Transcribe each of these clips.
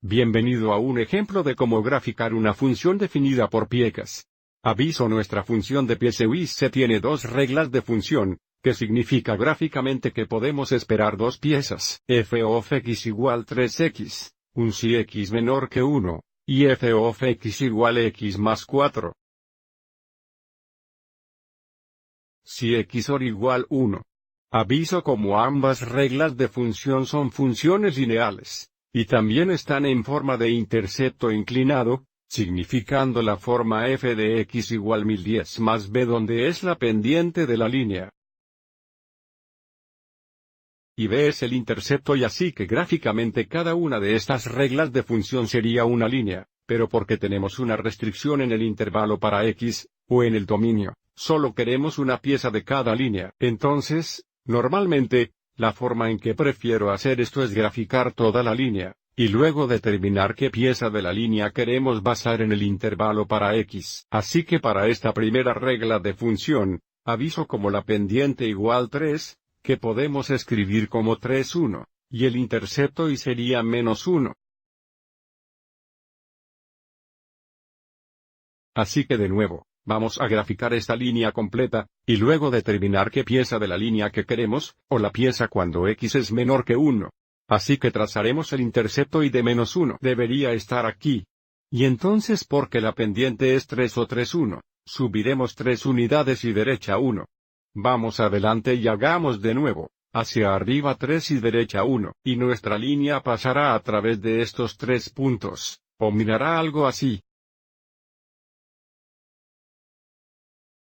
Bienvenido a un ejemplo de cómo graficar una función definida por pieces. Aviso: nuestra función de piecewise tiene dos reglas de función, que significa gráficamente que podemos esperar dos piezas, f of x igual 3x, un si x menor que 1, y f of x igual x más 4. Si x OR igual 1. Aviso: como ambas reglas de función son funciones lineales, y también están en forma de intercepto inclinado, significando la forma f de x igual 1010 más b, donde es la pendiente de la línea y b es el intercepto, y así que gráficamente cada una de estas reglas de función sería una línea, pero porque tenemos una restricción en el intervalo para x, o en el dominio, solo queremos una pieza de cada línea. Entonces, normalmente, la forma en que prefiero hacer esto es graficar toda la línea, y luego determinar qué pieza de la línea queremos basar en el intervalo para x. Así que para esta primera regla de función, aviso como la pendiente igual 3, que podemos escribir como 3, 1, y el intercepto y sería menos 1. Así que de nuevo, vamos a graficar esta línea completa, y luego determinar qué pieza de la línea que queremos, o la pieza cuando x es menor que 1. Así que trazaremos el intercepto y de menos 1 debería estar aquí. Y entonces, porque la pendiente es 3 o 3, 1, subiremos 3 unidades y derecha 1. Vamos adelante y hagamos de nuevo, hacia arriba 3 y derecha 1, y nuestra línea pasará a través de estos 3 puntos, o mirará algo así.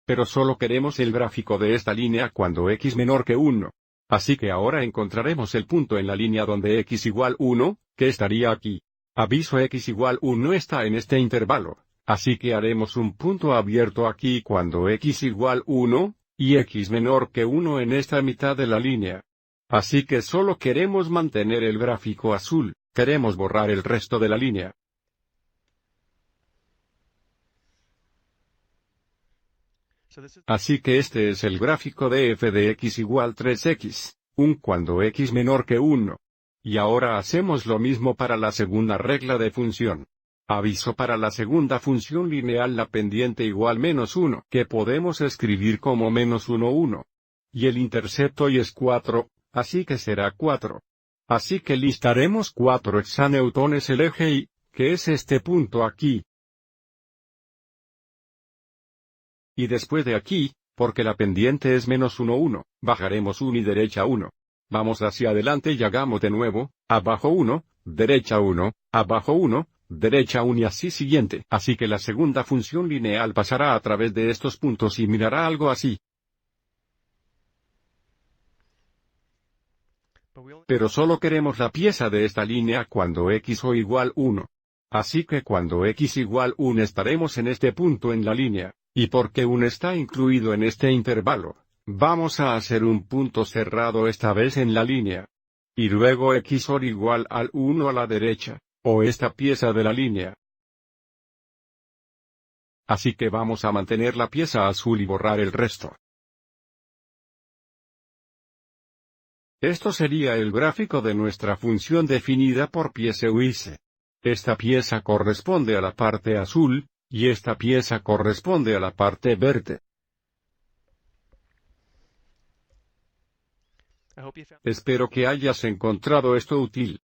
Pero solo queremos el gráfico de esta línea cuando x menor que 1. Así que ahora encontraremos el punto en la línea donde x igual 1, que estaría aquí. Aviso: x igual 1 está en este intervalo, así que haremos un punto abierto aquí cuando x igual 1, y x menor que 1 en esta mitad de la línea. Así que solo queremos mantener el gráfico azul, queremos borrar el resto de la línea. Así que este es el gráfico de f de x igual 3x, cuando x menor que 1. Y ahora hacemos lo mismo para la segunda regla de función. Aviso: para la segunda función lineal la pendiente igual menos 1, que podemos escribir como menos 1, 1. Y el intercepto y es 4, así que será 4. Así que listaremos 4 hexanewtones el eje y, que es este punto aquí. Y después de aquí, porque la pendiente es menos 1, 1, bajaremos 1 y derecha 1. Vamos hacia adelante y hagamos de nuevo, abajo 1, derecha 1, abajo 1, derecha 1 y así siguiente. Así que la segunda función lineal pasará a través de estos puntos y mirará algo así. Pero solo queremos la pieza de esta línea cuando x o igual 1. Así que cuando x igual 1 estaremos en este punto en la línea, y porque 1 está incluido en este intervalo, vamos a hacer un punto cerrado esta vez en la línea. Y luego x OR igual al 1 a la derecha, o esta pieza de la línea. Así que vamos a mantener la pieza azul y borrar el resto. Esto sería el gráfico de nuestra función definida por piecewise. Esta pieza corresponde a la parte azul, y esta pieza corresponde a la parte verde. Espero que hayas encontrado esto útil.